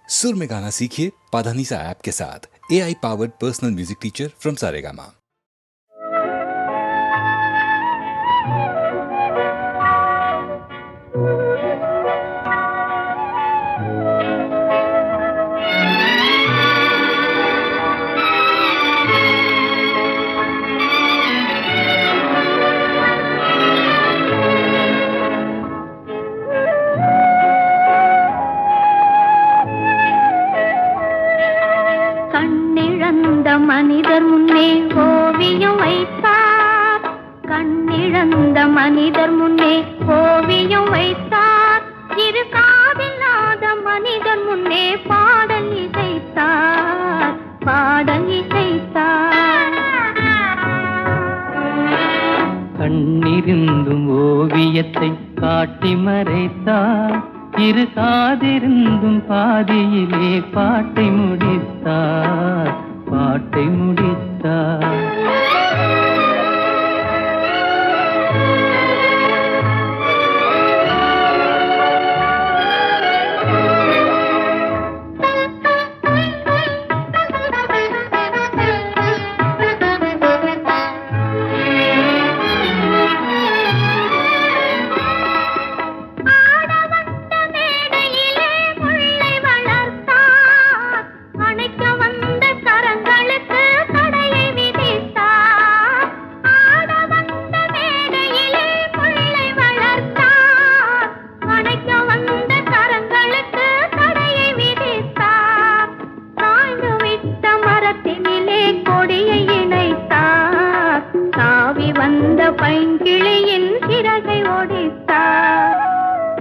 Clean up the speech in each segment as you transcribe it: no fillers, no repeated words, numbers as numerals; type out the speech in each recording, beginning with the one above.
सुर में गाना सीखिए पाधानीसा ऐप के साथ। AI powered personal music teacher from Saregama. மனிதர் முன்னே ஓவியம் வைத்தார், கண்ணிழந்த மனிதர் முன்னே ஓவியம் வைத்தார். இரு காதில்லாத மனிதர் முன்னே பாடல் இசைத்தார், பாடல் இசைத்தார். கண்ணிருந்தும் ஓவியத்தை காட்டி மறைத்தார், இரு காதிருந்தும் பாதியிலே பாட்டை முடித்தார், பாட்டை முடித்தார். பைங்கிளியின் சிறகை ஒடித்தார்,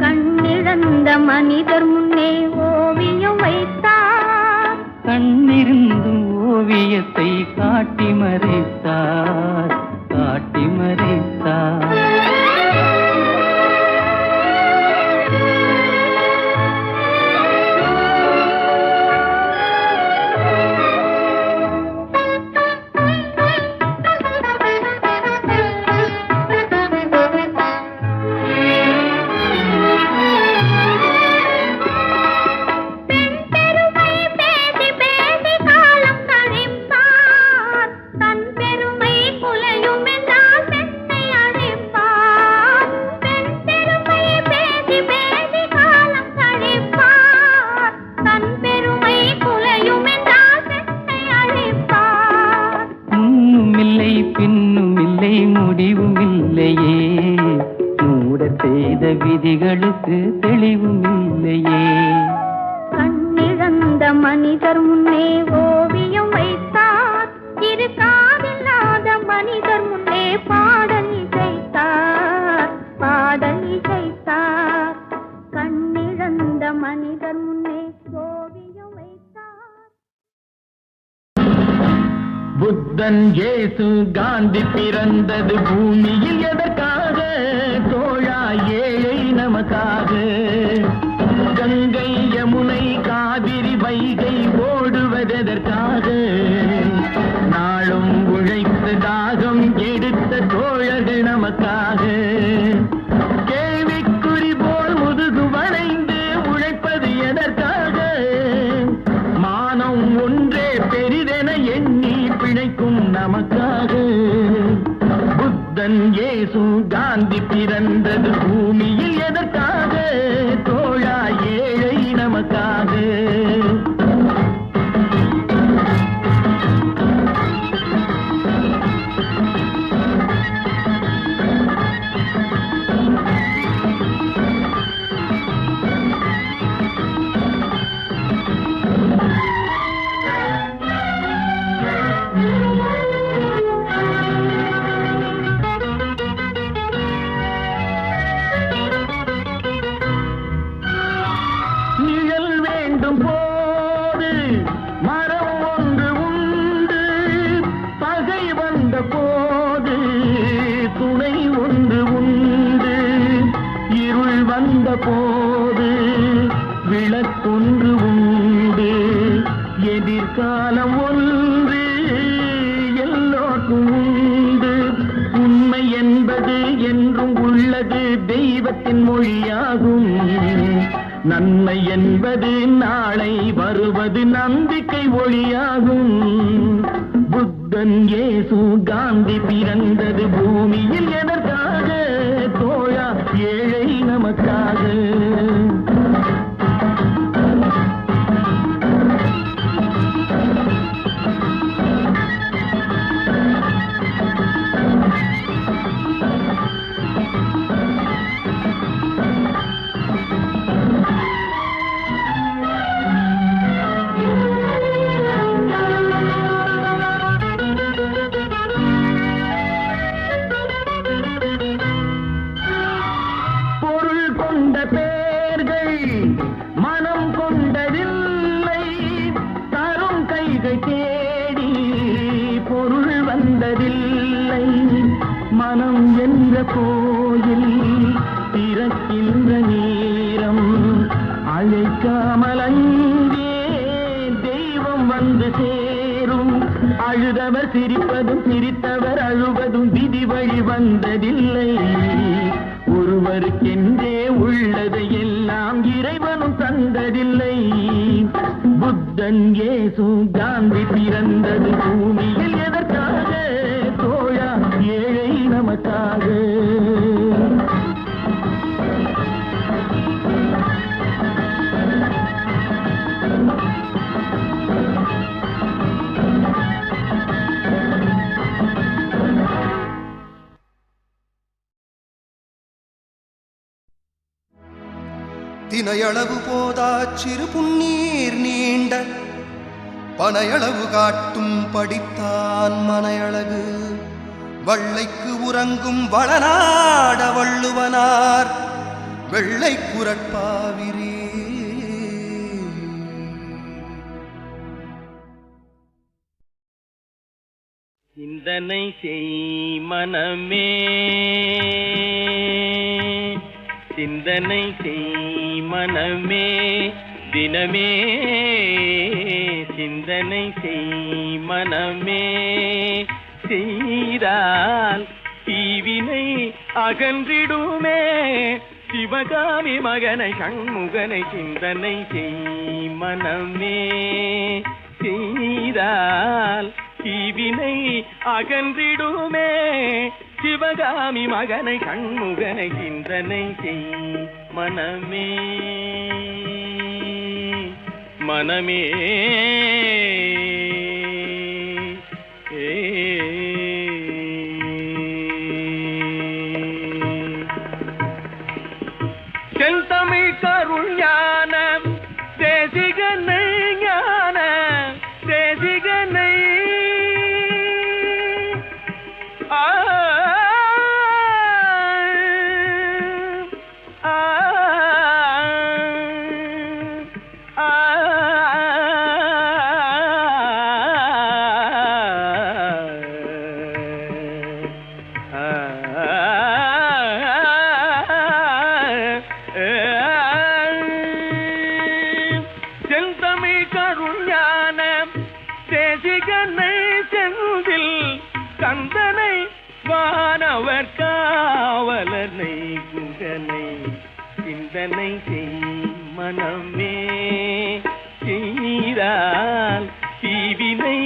கண்ணிழந்த மனிதர் முன்னே ஓவியம் வைத்தார். கண்ணிருந்தும் ஓவியத்தை காட்டி மறைத்தார், காட்டி மறைத்தார். விதிகளுக்கு தெளிவும் இல்லையே. கண்ணிழந்த மனிதர் முன்னே ஓவியம் வைத்தார், இரு காதில்லாத மனிதர் முன்னே பாடல் இசைத்தார், பாடல் இசைத்தார். கண்ணிழந்த மனிதர் முன்னே ஓவியம் வைத்தார். புத்தன், இயேசு, காந்தி பிறந்தது பூமியில் எதற்காக? தோழா ஏழை நமக்காக. கங்கை, யமுனை, காவிரி, வைகை ஓடுவதற்காக? நாளும் உழைத்து தாகம் எடுத்த தோழர்கள் நமக்காக. கேள்விக்குறி போல் முதுகு வளைந்து உழைப்பது எதற்காக? மானம் ஒன்றே பெரிதென எண்ணி பிழைக்கும் நமக்காக. புத்தன், இயேசு, காந்தி பிறந்தது பூமியில் எதற்காக? தோழா ஏழை நமக்காக. போது விளக்கொன்று உண்டு, எதிர்காலம் ஒன்று எல்லோருக்கும் உண்டு. உண்மை என்பது என்றும் உள்ளது, தெய்வத்தின் மொழியாகும். நன்மை என்பது நாளை வருவது நம்பிக்கை ஒளியாகும். புத்தன் இயேசு காந்தி பிறந்தது பூமியில் எதற்காக? தோழா, ஏழை நமக்காக. மனம் என்ற கோயில் திறக்கின்ற நேரம் அழைக்காமல் அங்கே தெய்வம் வந்து சேரும். அழுதவர் சிரிப்பதும் சிரித்தவர் அழுவதும் விதி வழி வந்ததில்லை. ஒருவருக்கென்றே உள்ளதை எல்லாம் இறைவனும் தந்ததில்லை. புத்தன் இயேசு காந்தி பிறந்தது பூமியில் எதற்காக? தோழா, ஏழை நமக்காக. தினையளவு போதா சிறு புன்னீர் நீண்ட பனையளவு காட்டும் படித்தான் மனையழகு. வள்ளைக்கு உறங்கும் வளநாட வள்ளுவனார் வெள்ளை குரட்பாவிரே. சிந்தனை செய் மனமே, சிந்தனை செய் மனமே, தினமே சிந்தனை செய் மனமே. செய்தால் தீவினை அகன்றிடுமே. சிவகாமி மகனை சண்முகனை சிந்தனை செய் மனமே. செய்தால் தீவினை அகன்றிடுமே. சிவகாமி மகனை சண்முகனை சிந்தனை செய் மனமே. மனமே செந்தமிழ் கருள் ஞான தேசிகனை, ஞான தேசிகனை. கந்தனை வானவர் காவலனை குகனை சிந்தனை செய் மனமே. செய்தால் தீவினை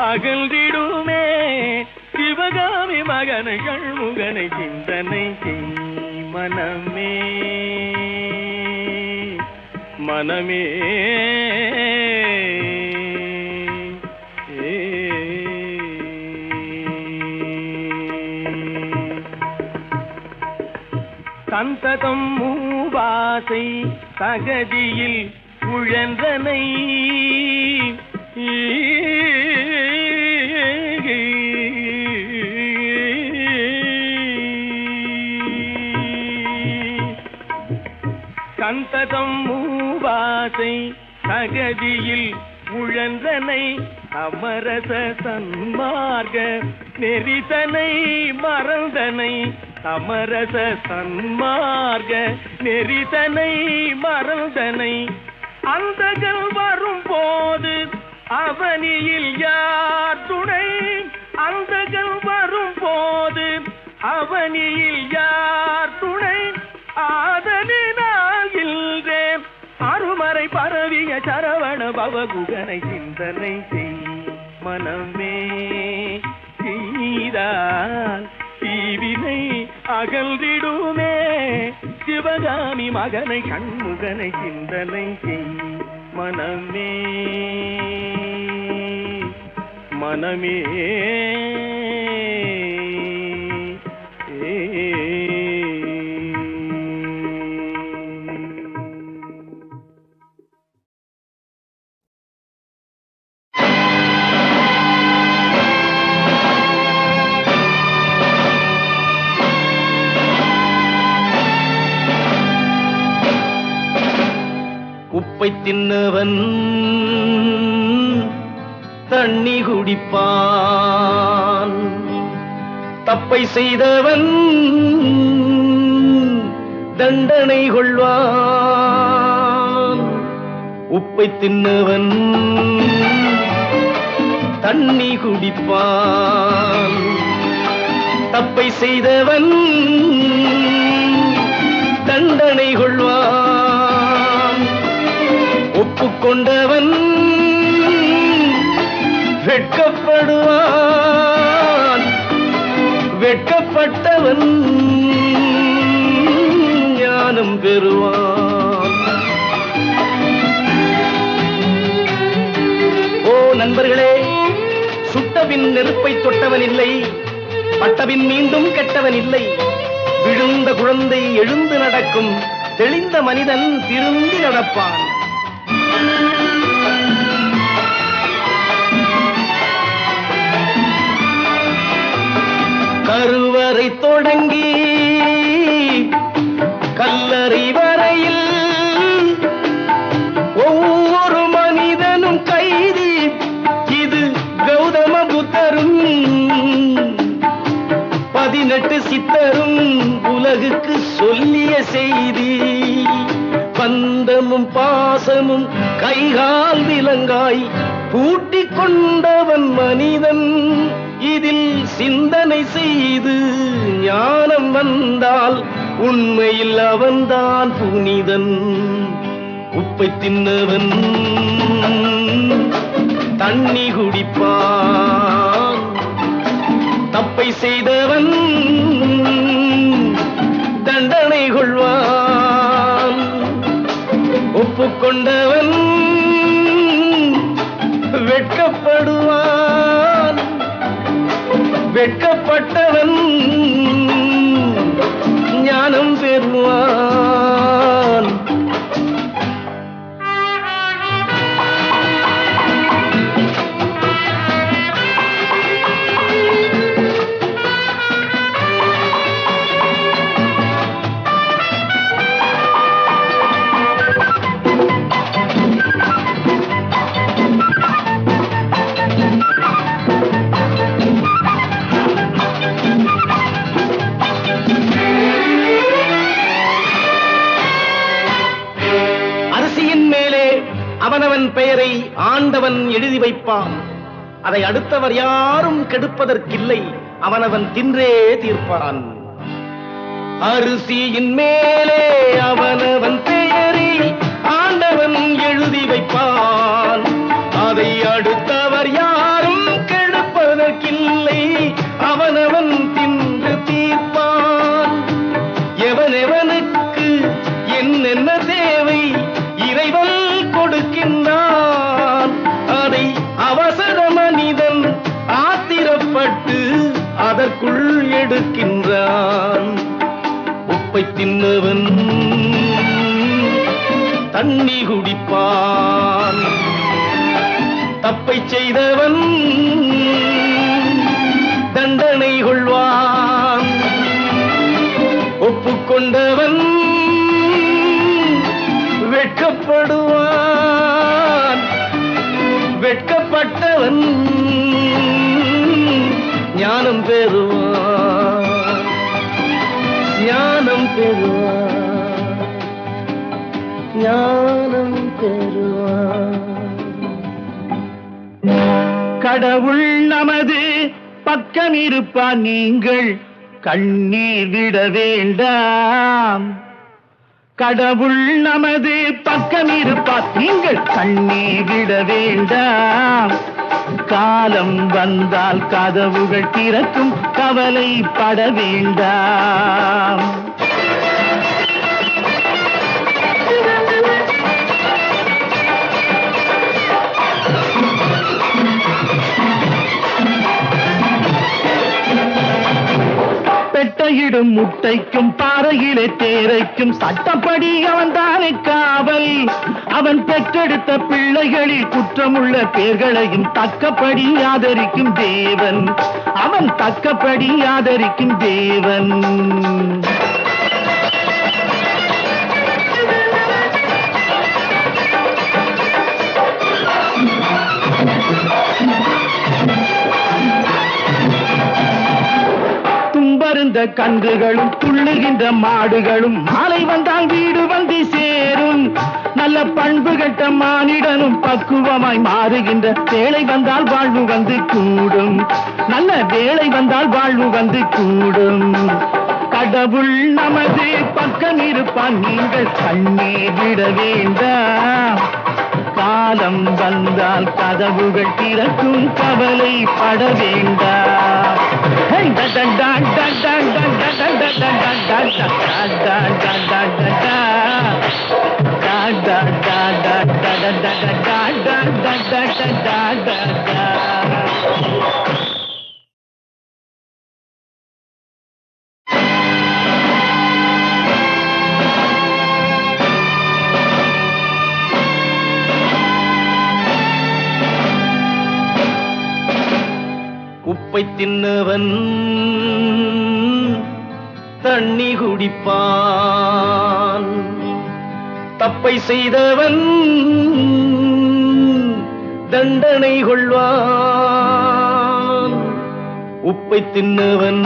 அகன்றிடுமே. சிவகாமி மகனை சண்முகனை சிந்தனை செய் மனமே. மனமே சந்ததம் மூவாசை சகதியில் உழன்றனை. சந்ததம் மூவாசை சகதியில் உழன்றனை. அமரச சன்மார்க்க நெறிதனை மறந்தனை. அமரச சன்மார்க்க நெறிதனை மறந்தனை. அந்தகள் வரும் போது அவனியில் யார் துணை? அந்தகள் வரும் போது அவனியில் யார் துணை? ஆதலினால் இல்றே சரவண பவகுகனை சிந்தனை செய் மனமே செய்தால் தீவினை அகல்திடுமே சிவகாமி மகனை கண்முகனை சிந்தனை செய் மனமே மனமே உப்பை தின்னவன் தண்ணி குடிப்பான் தப்பை செய்தவன் தண்டனை கொள்வான் உப்பை தின்னவன் தண்ணி குடிப்பான் தப்பை செய்தவன் தண்டனை கொள்வான் ஒப்புக்கொண்டவன் வெட்கப்படுவான் வெட்கப்பட்டவன் ஞானம் பெறுவான். ஓ நண்பர்களே, சுட்டபின் நெருப்பை தொட்டவன் இல்லை, பட்டபின் மீண்டும் கெட்டவன் இல்லை. விழுந்த குழந்தை எழுந்து நடக்கும், தெளிந்த மனிதன் திரும்பி நடப்பான். கருவறை தொடங்கி கல்லறை வரையில் ஒவ்வொரு மனிதனும் கைதி. இது கௌதம புத்தரும் 18 சித்தரும் உலகுக்கு சொல்லிய செய்தி. பந்தமும் பாசமும் கைகால் விலங்காய் பூட்டிக் கொண்டவன் மனிதன். இதில் சிந்தனை செய்து ஞானம் வந்தால் உண்மையில் அவன்தான் புனிதன். உப்பை தின்னவன் தண்ணி குடிப்பான், தப்பை செய்தவன் தண்டனை கொள்வான். ஒப்புக்கொண்டவன் வெட்கப்படுவான், வெட்கப்பட்டவன் ஞானம் பெறுவான். அவனவன் பெயரை ஆண்டவன் எழுதி வைப்பான். அதை அடுத்தவர் யாரும் கெடுப்பதற்கில்லை, அவனவன் தின்றே தீர்ப்பான். அரிசியின் மேலே அவனவன் பெயரை ஆண்டவன் எழுதி வைப்பான். அதை அடுத்தவர் யாரும் கெடுப்பதற்கில்லை, அவனவன் தின்று தீர்ப்பான். எவனெவனுக்கு என்னென்ன தேவை இறைவன் கொடுக்கின்றான். அதை அவசர மனிதன் ஆத்திரப்பட்டு அதற்குள் எடுக்கின்றான். உப்பை தின்னவன் தண்ணி குடிப்பான், தப்பை செய்தவன் தண்டனை கொள்வான். ஒப்புக்கொண்டவன் வெட்கப்படுவான், வெட்கப்பட்டவன் ஞானம் பெறுவான், ஞானம் பெறுவான், ஞானம் பெறுவான். கடவுள் நமது பக்கம் இருப்பான், நீங்கள் கண்ணீர் விட வேண்டாம். கடவுள் நமது பக்கம் இருப்பார், நீங்கள் கண்ணீர் விட வேண்டாம். காலம் வந்தால் கதவுகள் திறக்கும், கவலைப்பட வேண்டாம். பெட்டையிடும் முட்டைக்கும் பாறையிலே தேரைக்கும் சட்டப்படி அவன் தானே காவல். அவன் பெற்றெடுத்த பிள்ளைகளில் குற்றமுள்ள பேர்களையும் தக்கப்படி ஆதரிக்கும் தேவன். அவன் தக்கப்படி ஆதரிக்கும் தேவன். தும்பருந்த கன்றுகளும் துள்ளுகின்ற மாடுகளும் மாலை வந்தால் வீடு வந்து சேரும். நல்ல பண்பு கட்ட மானிடனும் பக்குவமாய் மாறுகின்ற வேளை வந்தால் வாழ்வு வந்து கூடும். நல்ல வேளை வந்தால் வாழ்வு வந்து கூடும். கடவுள் நமது பக்கம் இருப்பான், நீங்கள் கண்ணீர் விட வேண்டாம். காலம் வந்தால் கதவுகள் திறக்கும், கவலைப்பட வேண்டாம். உப்பை தின்னவன் தண்ணி குடிப்பான், தப்பை செய்தவன் தண்டனை கொள்வான். உப்பை தின்னவன்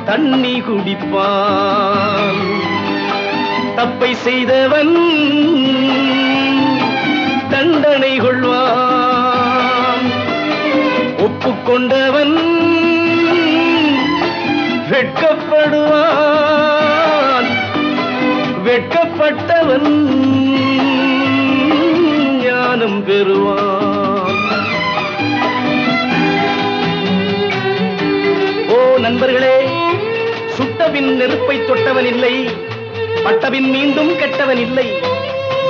தண்ணி குடிப்பான், தப்பை செய்தவன் தண்டனை கொள்வான். ஒப்புக்கொண்டவன் வெட்கப்படுவான், வெட்கப்பட்டவன் ஞானம் பெறுவான். ஓ நண்பர்களே, சுட்டபின் நெருப்பை தொட்டவன் இல்லை, பட்டபின் மீண்டும் கெட்டவன் இல்லை.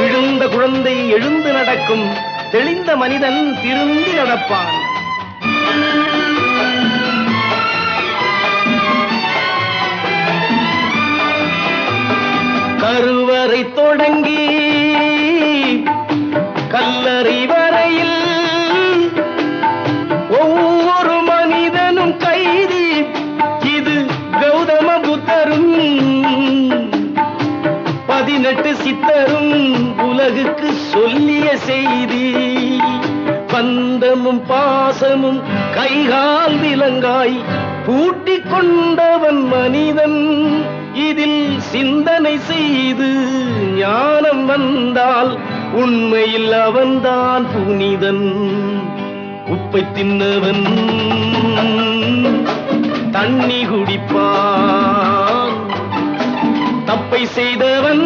விழுந்த குழந்தை எழுந்து நடக்கும், தெளிந்த மனிதன் திரும்பி நடப்பான். கருவறை தொடங்கி கல்லறை வரையில் ஒவ்வொரு மனிதனும் கைதி. இது கௌதம புத்தரும் 18 சித்தரும் உலகுக்கு சொல்லிய செய்தி. பந்தமும் பாசமும் கைகால் விலங்காய் பூட்டிக் கொண்டவன் மனிதன். இதில் சிந்தனை செய்து ஞானம் வந்தால் உண்மையில் அவன்தான் புனிதன். உப்பை தின்னவன் தண்ணி குடிப்பான், தப்பை செய்தவன்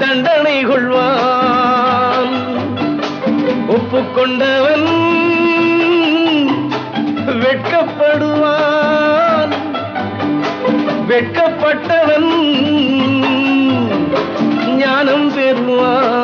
தண்டனை கொள்வான். ஒப்புக்கொண்டவன் வெட்கப்படுவான், வெட்கப்பட்டவன் ஞானம் பெறுவான்.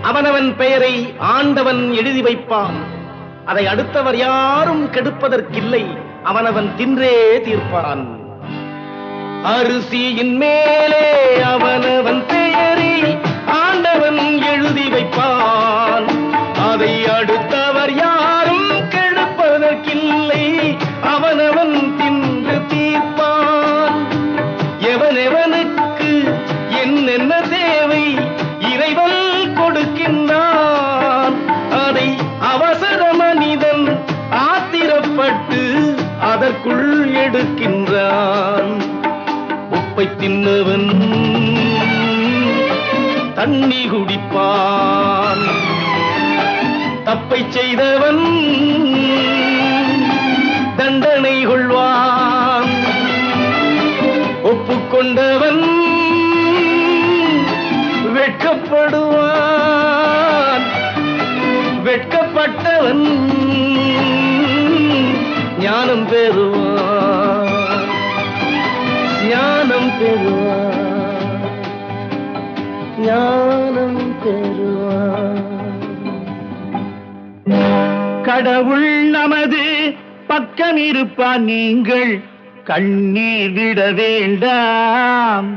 அவனவன் பெயரை ஆண்டவன் எழுதி வைப்பான். அதை அடுத்தவர் யாரும் கெடுப்பதற்கில்லை, அவனவன் தின்றே தீர்ப்பான். அரிசியின் மேலே அவனவன் பெயரை ஆண்டவன் எழுதி வைப்பான். அதை அடுத்தவர் யாரும் கெடுப்பதற்கில்லை, அவனவனுக்கு என்னென்ன தேவை இறைவன் கொடுக்கின்றான். அதை அவசர மனிதன் ஆத்திரப்பட்டு அதற்குள் எடுக்கின்றான். உப்பை தின்னவன் தண்ணி குடிப்பான், தப்பை செய்தவன் தண்டனை கொள்வான். ஒப்புக்கொண்டவன் வெட்கப்படுவான், வெட்கப்பட்டவன் ஞானம் பெறுவான், ஞானம் பெறுவான், ஞானம் பெறுவான். கடவுள் நமது பக்கம் இருப்பார், நீங்கள் கண்ணீர் விட வேண்டாம்.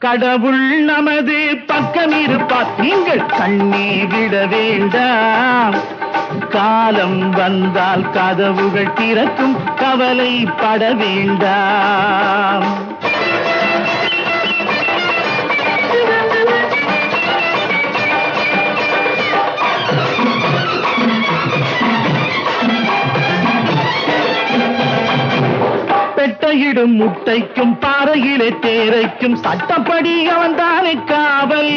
கடவுள் நமது பக்கம் இருப்பார், நீங்கள் கண்ணீர் விட வேண்டாம். காலம் வந்தால் கதவுகள் திறக்கும், கவலைப்பட வேண்டாம். பெட்டையிடும் முட்டைக்கும் பாறையிலே தேரைக்கும் சட்டப்படி அவன் தானே காவல்.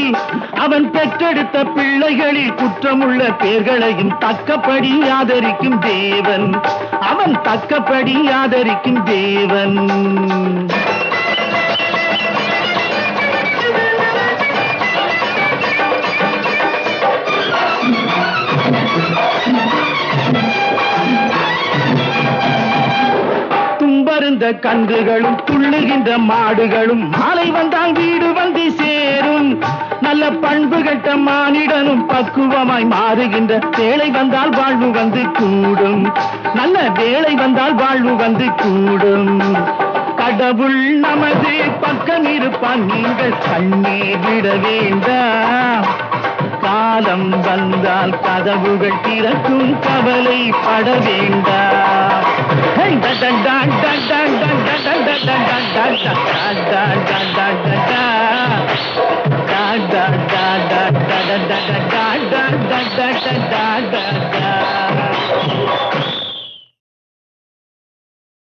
அவன் பெற்றெடுத்த பிள்ளைகளில் குற்றமுள்ள பேர்களையும் தக்கப்படி ஆதரிக்கும் தேவன், அவன் தக்கப்படி ஆதரிக்கும் தேவன். தும்பருந்த கன்றுகளும் துள்ளுகின்ற மாடுகளும் மாலை வந்தால் வீடு வந்து சேரும். நல்ல பண்பு கட்ட மானிடனும் பக்குவமாய் மாறுகின்ற வேளை வந்தால் வாழ்வு வந்து கூடும், நல்ல வேளை வந்தால் வாழ்வு வந்து கூடும். கடவுள் நமது பக்கம் இருப்பான், நீங்கள் கண்ணீர் விட வேண்டாம். காலம் வந்தால் கதவுகள் திறக்கும், கவலைப்பட வேண்டாம். da da da